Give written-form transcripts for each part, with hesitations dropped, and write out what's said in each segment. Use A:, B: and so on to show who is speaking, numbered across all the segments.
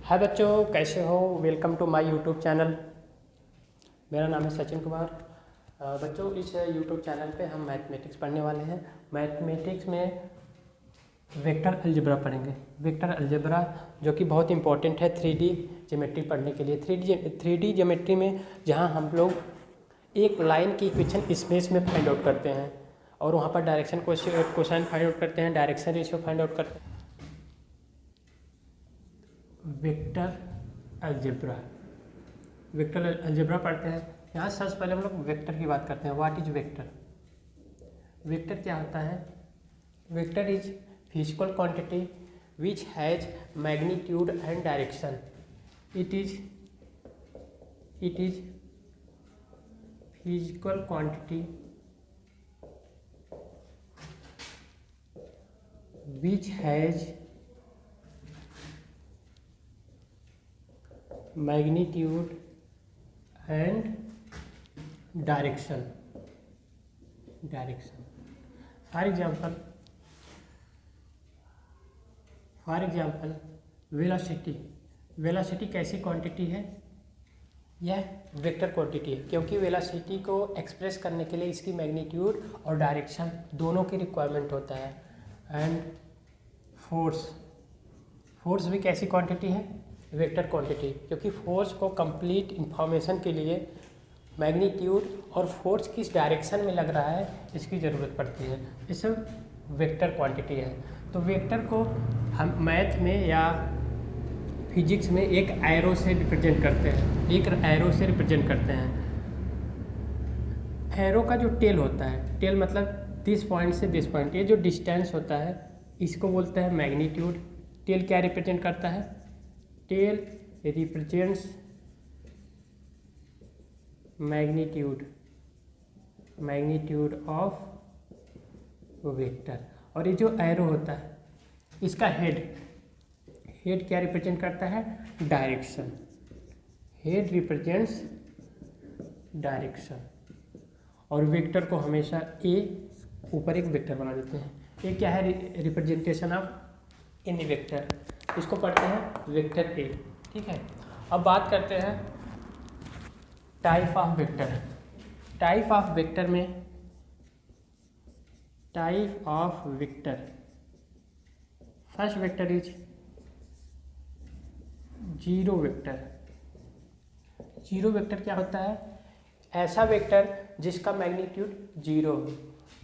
A: हाय बच्चों, कैसे हो। Welcome to my YouTube channel. मेरा नाम है सचिन कुमार। बच्चों, इस यूट्यूब चैनल पे हम मैथमेटिक्स पढ़ने वाले हैं। मैथमेटिक्स में वेक्टर अलजेब्रा पढ़ेंगे। वेक्टर अलजेब्रा जो कि बहुत इंपॉर्टेंट है 3D ज्योमेट्री पढ़ने के लिए। 3D ज्योमेट्री में जहाँ हम लोग एक लाइन की इक्वेशन स्पेस में फाइंड आउट करते हैं और वहाँ पर डायरेक्शन कोसाइन फाइंड आउट करते हैं, डायरेक्शन रेशियो फाइंड आउट करते हैं। वेक्टर अलजेब्रा पढ़ते हैं। यहाँ सबसे पहले हम लोग वेक्टर की बात करते हैं। What is vector? वेक्टर क्या होता है? Vector is physical quantity which has magnitude and direction. It is physical quantity which has magnitude and direction. For example velocity कैसी क्वांटिटी है? यह वेक्टर क्वांटिटी है, क्योंकि वेलोसिटी को एक्सप्रेस करने के लिए इसकी मैग्नीट्यूड और डायरेक्शन दोनों की रिक्वायरमेंट होता है। एंड फोर्स भी कैसी क्वांटिटी है? वेक्टर क्वांटिटी, क्योंकि फोर्स को कंप्लीट इंफॉर्मेशन के लिए मैग्नीट्यूड और फोर्स किस डायरेक्शन में लग रहा है इसकी ज़रूरत पड़ती है। ये सब वेक्टर क्वांटिटी है। तो वेक्टर को हम मैथ में या फिजिक्स में एक एरो से रिप्रेजेंट करते हैं। एरो का जो टेल होता है, टेल मतलब दिस पॉइंट से दिस पॉइंट, ये जो डिस्टेंस होता है इसको बोलते हैं मैग्नीट्यूड। टेल क्या रिप्रेजेंट करता है? Tail represents magnitude of vector. और ये जो एरो होता है इसका हेड क्या रिप्रेजेंट करता है? डायरेक्शन। Head represents direction. और वेक्टर को हमेशा ए ऊपर एक वेक्टर बना देते हैं। ये क्या है? Representation of any vector. इसको पढ़ते हैं वेक्टर ए। ठीक है, अब बात करते हैं type of vector. Type of vector first vector is zero vector. Zero vector क्या होता है? ऐसा वेक्टर जिसका मैग्नीट्यूड जीरो हो,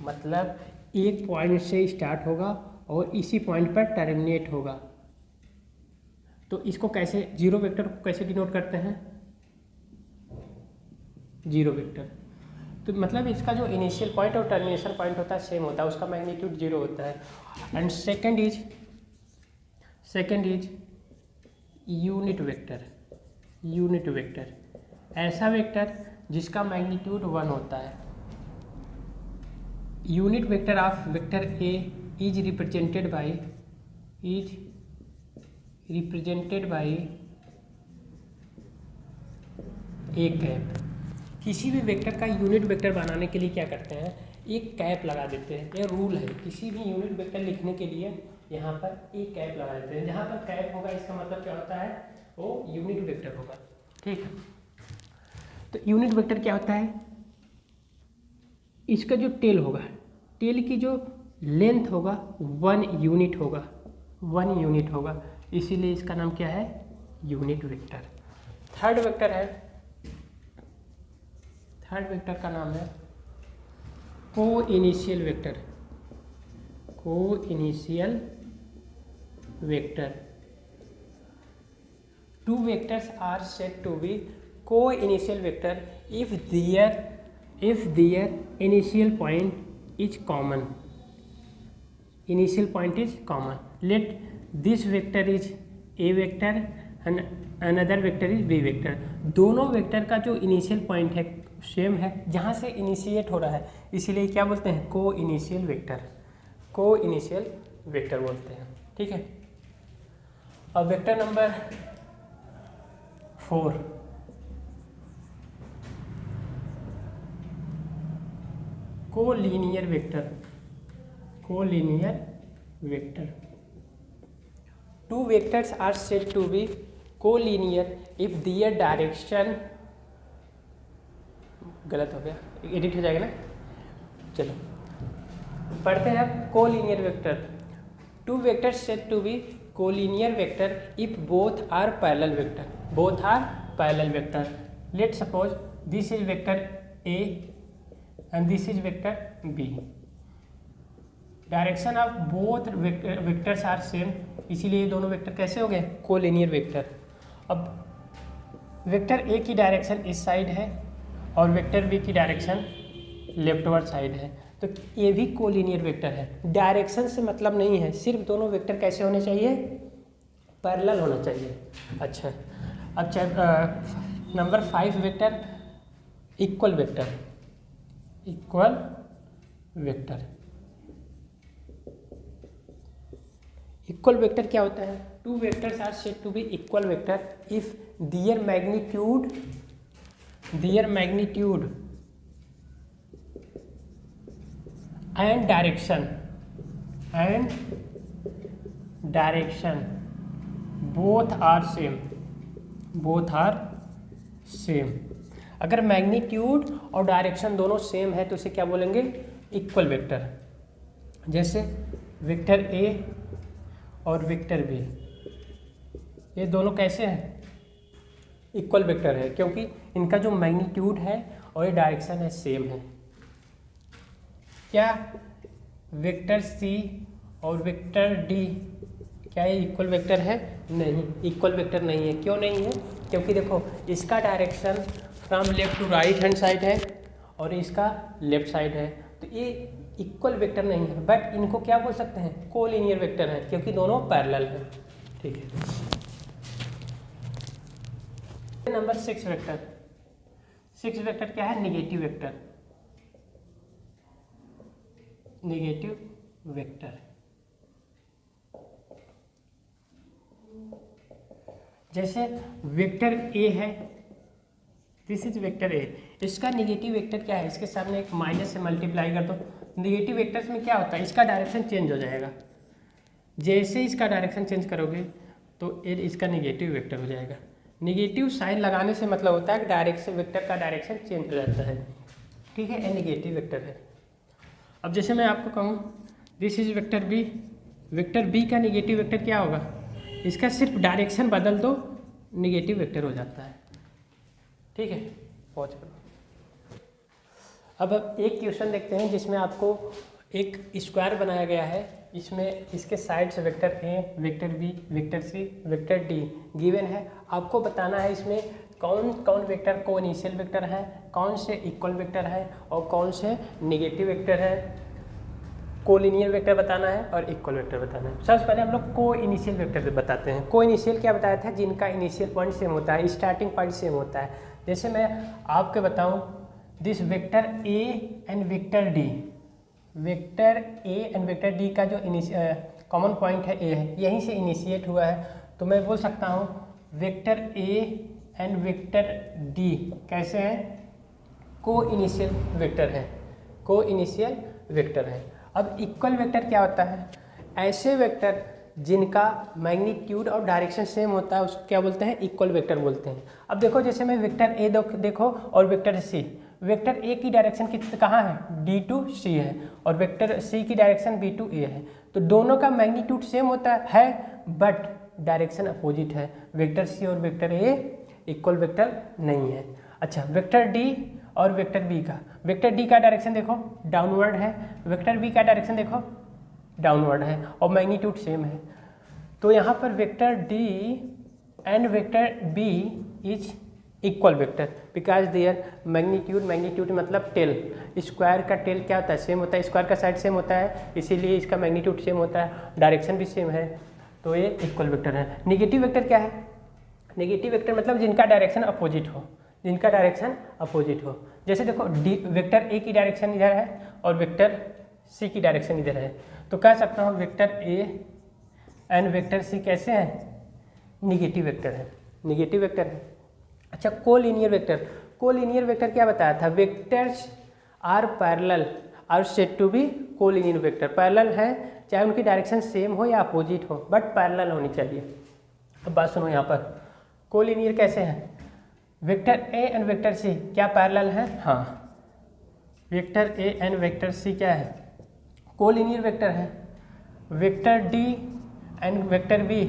A: मतलब एक पॉइंट से स्टार्ट होगा और इसी पॉइंट पर टर्मिनेट होगा। तो इसको कैसे, जीरो वेक्टर को कैसे डिनोट करते हैं? जीरो वेक्टर तो मतलब इसका जो इनिशियल पॉइंट और टर्मिनेशन पॉइंट होता है सेम होता है, उसका मैग्नीट्यूड जीरो होता है। And second is unit vector. ऐसा वेक्टर जिसका मैग्नीट्यूड वन होता है। Unit vector of vector A is represented by A cap. किसी भी वेक्टर का यूनिट वेक्टर बनाने के लिए क्या करते हैं? एक कैप लगा देते हैं। ये रूल है, किसी भी यूनिट वेक्टर लिखने के लिए यहाँ पर एक कैप लगा देते हैं। जहाँ पर कैप होगा इसका मतलब क्या होता है? वो यूनिट वेक्टर होगा। ठीक है, तो यूनिट वेक्टर क्या होता है? इसका जो टेल होगा, टेल की जो लेंथ होगा वन यूनिट होगा, इसीलिए इसका नाम क्या है? Unit vector. थर्ड वेक्टर का नाम है कोइनिशियल vector. Two vectors are said to be co-initial vector if their initial point is common. Let this vector is a vector and another vector is b vector. दोनों vector का जो initial point है same है, जहाँ से initiate हो रहा है, इसीलिए क्या बोलते हैं? कोइनिशियल वेक्टर बोलते हैं। ठीक है, अब vector number 4 collinear vector. Two vectors are said to be collinear if their direction, गलत हो गया, एडिट हो जाएगा ना। चलो पढ़ते हैं अब collinear vector. Two vector said to be collinear vector if both are parallel vector, both are parallel vector. Let suppose this is vector A and this is vector B, direction of both vectors are same, इसीलिए ये दोनों vector कैसे हो गए, collinear vector. अब vector A की direction इस side है और वेक्टर बी की डायरेक्शन लेफ्टवर्ड साइड है, तो ये भी कोलिनियर वेक्टर है। डायरेक्शन से मतलब नहीं है, सिर्फ दोनों वेक्टर कैसे होने चाहिए, पैरेलल होना चाहिए। अच्छा, अब number 5 vector equal vector. Equal vector, equal vector क्या होता है, two vectors are said to be equal vector if their magnitude and direction both are same। अगर मैग्नीट्यूड और डायरेक्शन दोनों सेम है तो इसे क्या बोलेंगे, इक्वल वेक्टर। जैसे वेक्टर ए और वेक्टर बी, ये दोनों कैसे हैं, इक्वल वेक्टर है, क्योंकि इनका जो मैग्नीट्यूड है और ये डायरेक्शन है सेम है। क्या वेक्टर सी और वेक्टर डी, क्या ये इक्वल वेक्टर है, नहीं, इक्वल वेक्टर नहीं है। क्यों नहीं है, क्योंकि देखो इसका direction from left to right hand side है और इसका लेफ्ट साइड है, तो ये इक्वल वेक्टर नहीं है। बट इनको क्या बोल सकते हैं, कोलिनियर वेक्टर है, क्योंकि दोनों पैरेलल है। ठीक है, नंबर 6 वेक्टर। 6 वेक्टर क्या है, निगेटिव वेक्टर। निगेटिव वेक्टर, जैसे वेक्टर ए है, दिस इज वेक्टर ए, इसका निगेटिव वेक्टर क्या है, इसके सामने एक माइनस से मल्टीप्लाई कर दो। निगेटिव वेक्टर्स में क्या होता है, इसका डायरेक्शन चेंज हो जाएगा। जैसे इसका डायरेक्शन चेंज करोगे तो ये इसका निगेटिव वेक्टर हो जाएगा। निगेटिव साइन लगाने से मतलब होता है कि डायरेक्शन, वेक्टर का डायरेक्शन चेंज हो जाता है। ठीक है, ये निगेटिव वेक्टर है। अब जैसे मैं आपको कहूँ this is vector B, vector B का निगेटिव वेक्टर क्या होगा, इसका सिर्फ डायरेक्शन बदल दो, निगेटिव वेक्टर हो जाता है। ठीक है, पहुँच करो। अब एक क्वेश्चन देखते हैं जिसमें आपको एक स्क्वायर बनाया गया है, इसमें इसके साइड से vector A, vector B, vector C, vector D given है। आपको बताना है इसमें कौन कौन वेक्टर को इनिशियल वेक्टर है, कौन से इक्वल वेक्टर है और कौन से निगेटिव वेक्टर है। कोलिनियर वेक्टर बताना है और इक्वल वेक्टर बताना है। सबसे पहले हम लोग को इनिशियल वेक्टर बताते हैं। को इनिशियल क्या बताया था, जिनका इनिशियल पॉइंट सेम होता है, स्टार्टिंग पॉइंट सेम होता है। जैसे मैं आपको बताऊँ this vector A and vector D, vector A and vector D का जो कॉमन पॉइंट है ए है, यहीं से इनिशिएट हुआ है, तो मैं बोल सकता हूँ vector A and vector D कैसे हैं, को इनिशियल वेक्टर है, को इनिशियल वेक्टर है। अब इक्वल वेक्टर क्या होता है, ऐसे वेक्टर जिनका मैग्नीट्यूड और डायरेक्शन सेम होता है उसको क्या बोलते हैं, इक्वल वेक्टर बोलते हैं। अब देखो जैसे मैं वेक्टर ए देखो और वेक्टर सी, वेक्टर ए की डायरेक्शन कहाँ है, डी टू सी है और वेक्टर सी की डायरेक्शन बी टू ए है, तो दोनों का मैग्नीट्यूड सेम होता है बट डायरेक्शन अपोजिट है। वेक्टर सी और वेक्टर ए इक्वल वेक्टर नहीं है। अच्छा, वेक्टर डी और वेक्टर बी का, वेक्टर डी का डायरेक्शन देखो डाउनवर्ड है, वेक्टर बी का डायरेक्शन देखो डाउनवर्ड है और मैग्नीट्यूड सेम है, तो यहाँ पर vector D and vector B is equal vector because their magnitude मतलब टेल, स्क्वायर का टेल क्या होता है, सेम होता है, स्क्वायर का साइड सेम होता है, इसीलिए इसका मैग्नीट्यूड सेम होता है, डायरेक्शन भी सेम है, तो ये इक्वल वेक्टर है। निगेटिव वेक्टर क्या है, निगेटिव वेक्टर मतलब जिनका डायरेक्शन अपोजिट हो, जिनका डायरेक्शन अपोजिट हो। जैसे देखो वेक्टर ए की डायरेक्शन इधर है और वेक्टर सी की डायरेक्शन इधर है, तो कह सकता हूँ vector A and vector C कैसे हैं, निगेटिव वेक्टर है, निगेटिव वेक्टर है। अच्छा, कोलिनियर वेक्टर, कोलिनियर वेक्टर क्या बताया था, vectors are parallel are said to be collinear vector, parallel है चाहे उनकी डायरेक्शन सेम हो या अपोजिट हो बट पैरेलल होनी चाहिए। अब बात सुनो यहाँ पर, कोलिनियर कैसे हैं? Vector A and vector C क्या पैरेलल है? हाँ, vector A and vector C क्या है? कोलिनियर वेक्टर है। Vector D and vector B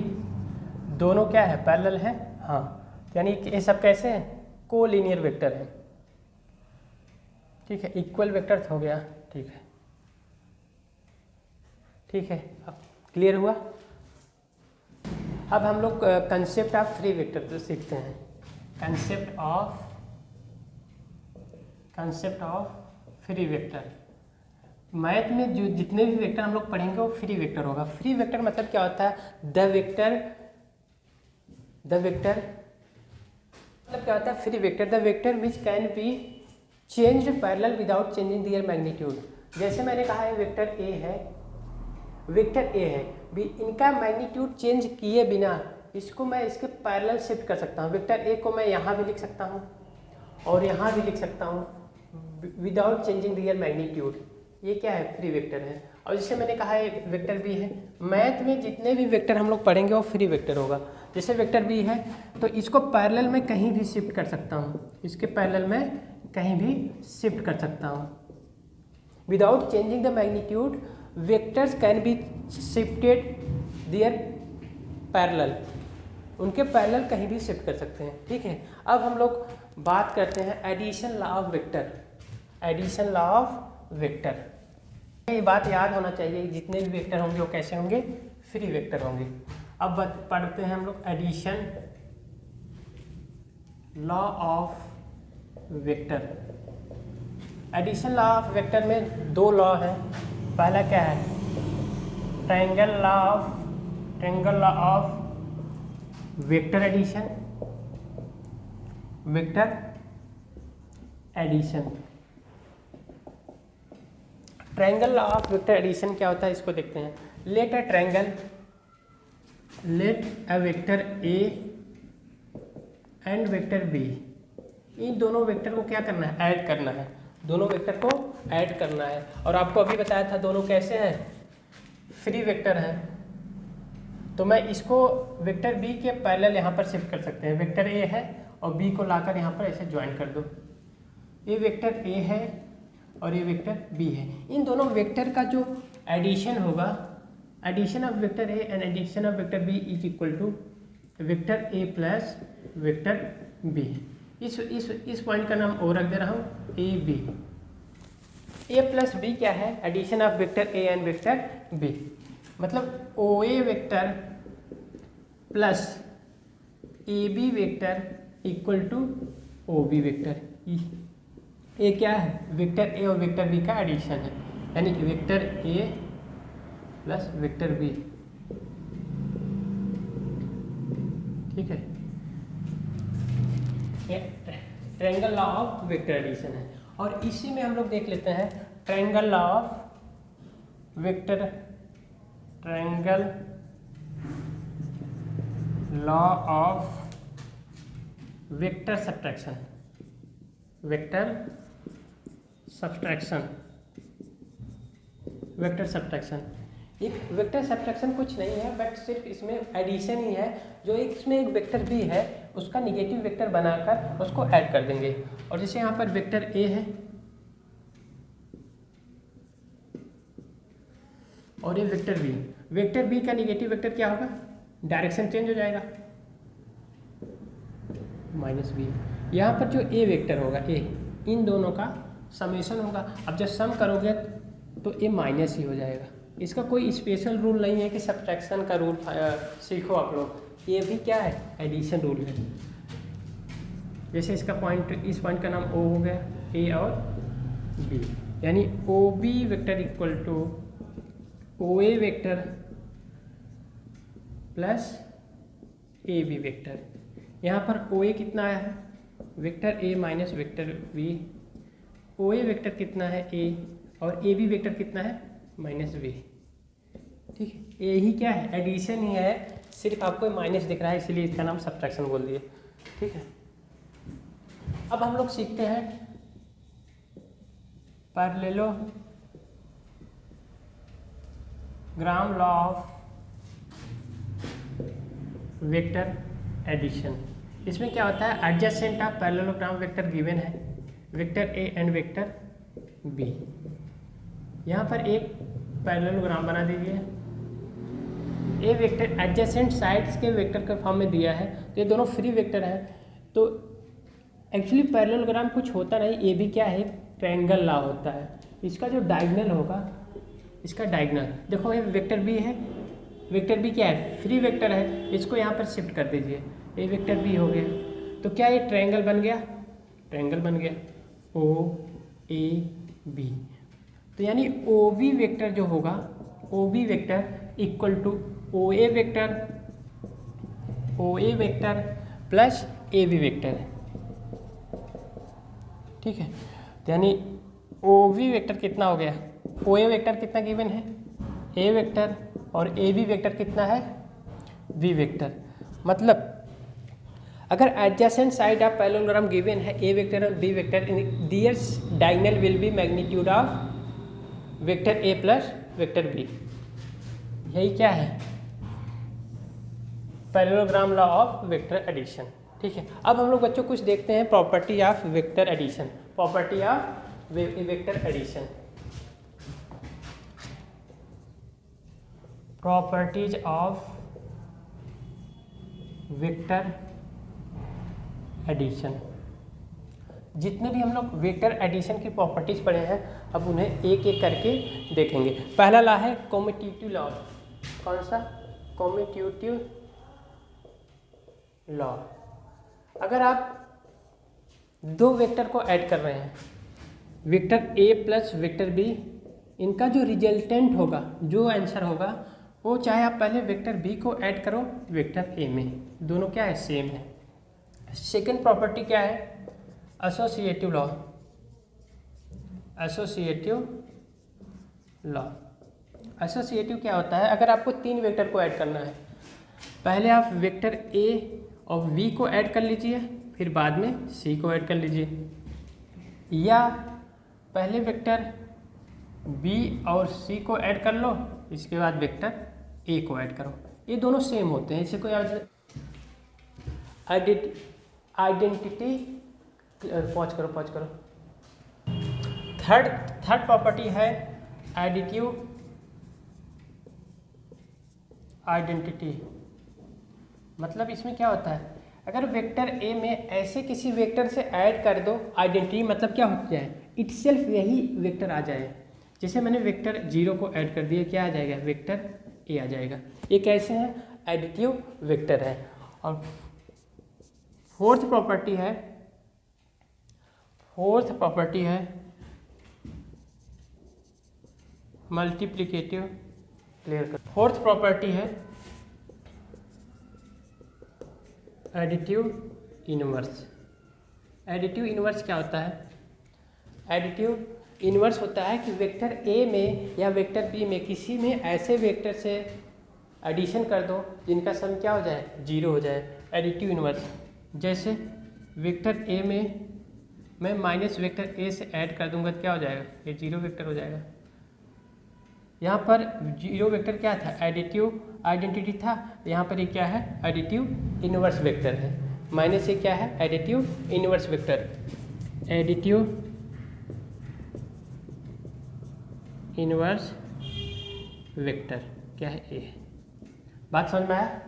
A: दोनों क्या है? पैरेलल है। हाँ, यानी कि ये सब कैसे हैं? कोलिनियर वेक्टर है। ठीक है, इक्वल वेक्टर हो गया। ठीक है, ठीक है, अब क्लियर हुआ। अब हम लोग कंसेप्ट ऑफ फ्री वेक्टर सीखते हैं। Concept of free vector. Math में जो जितने भी वेक्टर हम लोग पढ़ेंगे वो फ्री वेक्टर होगा। फ्री वेक्टर मतलब क्या होता है? द वेक्टर मतलब क्या होता है? Free vector the vector which can be changed parallel without changing their magnitude. जैसे मैंने कहा है वेक्टर ए है भी, इनका मैग्नीट्यूड चेंज किए बिना इसको मैं इसके पैरेलल शिफ्ट कर सकता हूँ। वेक्टर ए को मैं यहाँ भी लिख सकता हूँ और यहाँ भी लिख सकता हूँ विदाउट चेंजिंग देयर मैग्नीट्यूड। ये क्या है? फ्री वेक्टर है। और जैसे मैंने कहा है वेक्टर बी है। मैथ में जितने भी वेक्टर हम लोग पढ़ेंगे वो फ्री वेक्टर होगा। जैसे वेक्टर बी है तो इसको पैरेलल में कहीं भी शिफ्ट कर सकता हूँ, इसके पैरेलल में कहीं भी शिफ्ट कर सकता हूँ। Without changing the magnitude vectors can be shifted their parallel, उनके पैरेलल कहीं भी शिफ्ट कर सकते हैं। ठीक है, अब हम लोग बात करते हैं addition law of vector. Addition law of vector, ये बात याद होना चाहिए, जितने भी वेक्टर होंगे वो कैसे होंगे? फ्री वेक्टर होंगे। अब पढ़ते हैं हम लोग addition law of vector. Addition law of vector में दो लॉ हैं। पहला क्या है? Triangle law of vector addition. Triangle law of vector addition क्या होता है इसको देखते हैं। Let a vector A and vector B, इन दोनों वेक्टर को क्या करना है? ऐड करना है। दोनों वेक्टर को ऐड करना है। और आपको अभी बताया था दोनों कैसे हैं? फ्री वेक्टर हैं। तो मैं इसको वेक्टर बी के पैरेलल यहाँ पर शिफ्ट कर सकते हैं। वेक्टर ए है और बी को लाकर यहाँ पर ऐसे ज्वाइन कर दो। ये वेक्टर ए है और ये वेक्टर बी है। इन दोनों वेक्टर का जो एडिशन होगा, addition of vector A and addition of vector B is equal to vector A plus vector B. इस पॉइंट का नाम ओ रख दे रहा हूँ, A B. A plus B क्या है? Addition of vector A and vector B. मतलब O A vector plus A B vector equal to O B vector. A क्या है? वेक्टर ए और वेक्टर बी का एडिशन है, यानी कि vector A plus vector B. ठीक है, ये triangle law of vector addition है। और इसी में हम लोग देख लेते हैं triangle law of vector, triangle law of vector subtraction. एक वेक्टर सब्ट्रैक्शन कुछ नहीं है बट सिर्फ इसमें एडिशन ही है। जो इसमें एक वेक्टर बी है उसका निगेटिव वेक्टर बनाकर उसको ऐड कर देंगे। और जैसे यहाँ पर वेक्टर ए है और ये वेक्टर बी का निगेटिव वेक्टर क्या होगा? डायरेक्शन चेंज हो जाएगा, माइनस बी। यहाँ पर जो ए वेक्टर होगा, ए, इन दोनों का समेशन होगा। अब जब सम करोगे तो ए माइनस ही हो जाएगा। इसका कोई स्पेशल रूल नहीं है कि सब्ट्रैक्शन का रूल सीखो आप लोग। ये भी क्या है? एडिशन रूल है। जैसे इसका पॉइंट, इस पॉइंट का नाम ओ हो गया, ए और बी, यानी O B vector equal to O A vector plus A B vector. यहाँ पर ओ ए कितना आया है? Vector A minus vector B. O A vector कितना है? ए, और ए बी वेक्टर कितना है? Minus B. ठीक है, यही क्या है? एडिशन ही है, सिर्फ आपको माइनस दिख रहा है इसलिए इसका नाम सब्ट्रैक्शन बोल दिए। ठीक है, अब हम लोग सीखते हैं parallelogram law of vector addition. इसमें क्या होता है, adjacent of parallelogram vector given है, vector A and vector B. यहाँ पर एक पैरेललोग्राम बना दीजिए, ए वेक्टर एडजेसेंट साइड्स के वेक्टर के फॉर्म में दिया है, तो ये दोनों फ्री वेक्टर हैं। तो एक्चुअली पैरेललोग्राम कुछ होता नहीं, ये भी क्या है, ट्रायंगल ला होता है। इसका जो डायगोनल होगा, इसका डायगोनल देखो, ये वेक्टर बी है, वेक्टर बी क्या है, फ्री वेक्टर है, इसको यहाँ पर शिफ्ट कर दीजिए, ये वेक्टर बी हो गया। तो क्या ये ट्रायंगल बन गया, ट्रायंगल बन गया ओ ए बी। तो यानी ओ बी वेक्टर जो होगा, O B vector equal to O A vector plus A B vector, ठीक है। तो यानी ओ बी वेक्टर कितना हो गया, ओ ए वेक्टर कितना गिवन है, ए वेक्टर, और ए बी वेक्टर कितना है, बी वेक्टर। मतलब अगर adjacent side of parallelogram given है ए वेक्टर और B vector, their diagonal will be magnitude of vector A plus vector B. यही क्या है, parallelogram law of vector addition, ठीक है। अब हम लोग बच्चों कुछ देखते हैं property of vector addition, property of vector addition, properties of vector addition. जितने भी हम लोग वेक्टर एडिशन की प्रॉपर्टीज पढ़े हैं, अब उन्हें एक एक करके देखेंगे। पहला लॉ है कम्यूटेटिव लॉ। कौन सा, कम्यूटेटिव लॉ। अगर आप दो वेक्टर को ऐड कर रहे हैं, vector A plus vector B, इनका जो रिजल्टेंट होगा, जो आंसर होगा, वो चाहे आप पहले वेक्टर बी को ऐड करो वेक्टर ए में, दोनों क्या है, सेम है। सेकेंड प्रॉपर्टी क्या है, associative law, associative law. Associative क्या होता है, अगर आपको तीन वेक्टर को ऐड करना है, पहले आप वेक्टर ए और बी को ऐड कर लीजिए, फिर बाद में सी को ऐड कर लीजिए, या पहले वेक्टर बी और सी को ऐड कर लो, इसके बाद वेक्टर ए को ऐड करो, ये दोनों सेम होते हैं। इसे कोई आइडेंटिटी, पॉज करो। थर्ड प्रॉपर्टी है एडिटिव आइडेंटिटी। मतलब इसमें क्या होता है, अगर वेक्टर ए में ऐसे किसी वेक्टर से ऐड कर दो आइडेंटिटी, मतलब क्या हो जाए, इटसेल्फ यही वेक्टर आ जाए। जैसे मैंने वेक्टर 0 को ऐड कर दिया, क्या आ जाएगा, वेक्टर ए आ जाएगा। ये कैसे हैं, एडिटिव वेक्टर है। और फोर्थ प्रॉपर्टी है मल्टीप्लिकेटिव, क्लियर कर। फोर्थ प्रॉपर्टी है एडिटिव इनवर्स। एडिटिव इनवर्स क्या होता है, एडिटिव इनवर्स होता है कि वेक्टर ए में या वेक्टर बी में किसी में ऐसे वेक्टर से एडिशन कर दो जिनका सम क्या हो जाए, 0 हो जाए, एडिटिव इनवर्स। जैसे वेक्टर ए में मैं माइनस वेक्टर ए से ऐड कर दूंगा, क्या हो जाएगा, ये 0 वेक्टर हो जाएगा। यहाँ पर 0 वेक्टर क्या था, एडिटिव आइडेंटिटी था, यहाँ पर ये क्या है, एडिटिव इनवर्स वेक्टर है। माइनस ये क्या है, additive inverse vector, additive inverse vector क्या है, ए। बात समझ में आया।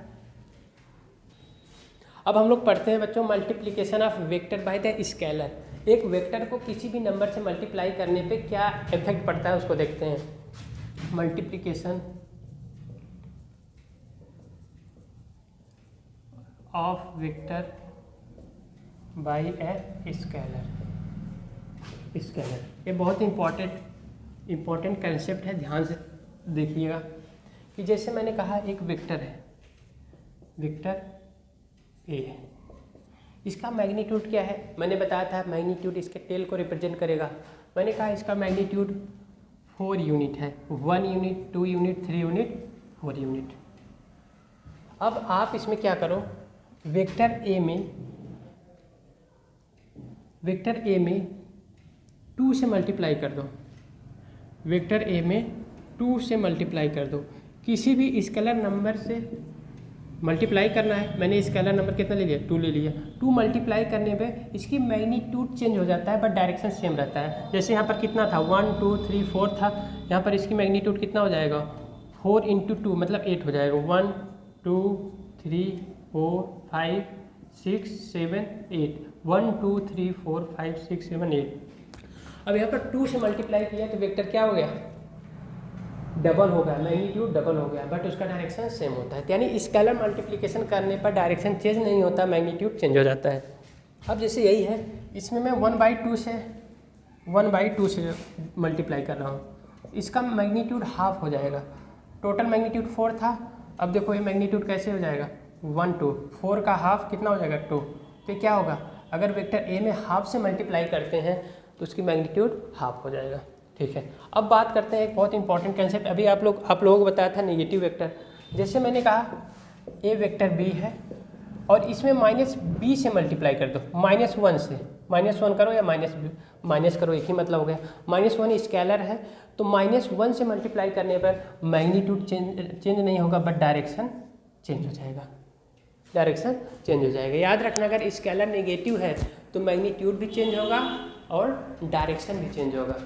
A: अब हम लोग पढ़ते हैं बच्चों multiplication of vector by the scalar. एक वेक्टर को किसी भी नंबर से मल्टीप्लाई करने पे क्या इफेक्ट पड़ता है उसको देखते हैं। Multiplication of vector by a scalar. ये बहुत इम्पॉर्टेंट कंसेप्ट है, ध्यान से देखिएगा। कि जैसे मैंने कहा एक वेक्टर है, वेक्टर ए, इसका मैग्नीट्यूड क्या है, मैंने बताया था मैग्नीट्यूड इसके टेल को रिप्रेजेंट करेगा। मैंने कहा इसका मैग्नीट्यूड 4 यूनिट है, 1 यूनिट, 2 यूनिट, 3 यूनिट, 4 यूनिट। अब आप इसमें क्या करो, वेक्टर ए में 2 से मल्टीप्लाई कर दो, वेक्टर ए में 2 से मल्टीप्लाई कर दो। किसी भी स्केलर नंबर से मल्टीप्लाई करना है, मैंने स्केलर नंबर कितना ले लिया 2 ले लिया। 2 मल्टीप्लाई करने पे इसकी मैग्नीट्यूड चेंज हो जाता है बट डायरेक्शन सेम रहता है। जैसे यहाँ पर कितना था 1 2 3 4 था, यहाँ पर इसकी मैग्नीट्यूड कितना हो जाएगा 4 × 2 मतलब 8 हो जाएगा। 1 2 3 4 5 6 7 8 1 2 3 4 5 6 7 8। अब यहाँ पर 2 से मल्टीप्लाई किया तो वेक्टर क्या हो गया डबल हो गया, मैग्नीट्यूड डबल हो गया बट उसका डायरेक्शन सेम होता है। यानी स्केलर मल्टीप्लिकेशन करने पर डायरेक्शन चेंज नहीं होता, मैग्नीट्यूड चेंज हो जाता है। अब जैसे यही है, इसमें मैं 1/2 से मल्टीप्लाई कर रहा हूँ, इसका मैग्नीट्यूड हाफ हो जाएगा। टोटल मैग्नीट्यूड 4 था, अब देखो ये मैग्नीट्यूड कैसे हो जाएगा 1 2, 4 का हाफ कितना हो जाएगा 2। तो क्या होगा अगर वेक्टर ए में हाफ से मल्टीप्लाई करते हैं तो उसकी मैग्नीट्यूड हाफ हो जाएगा। ठीक है, अब बात करते हैं एक बहुत इंपॉर्टेंट कंसेप्ट, अभी आप लोगों को बताया था नेगेटिव वेक्टर। जैसे मैंने कहा ए वेक्टर बी है और इसमें -b से मल्टीप्लाई कर दो, -1 से, -1 करो या माइनस करो एक ही मतलब हो गया। -1 स्केलर है तो -1 से मल्टीप्लाई करने पर मैग्नीट्यूड चेंज नहीं होगा बट डायरेक्शन चेंज हो जाएगा, डायरेक्शन चेंज हो जाएगा। याद रखना अगर स्केलर नेगेटिव है तो मैग्नीट्यूड भी चेंज होगा और डायरेक्शन भी चेंज होगा।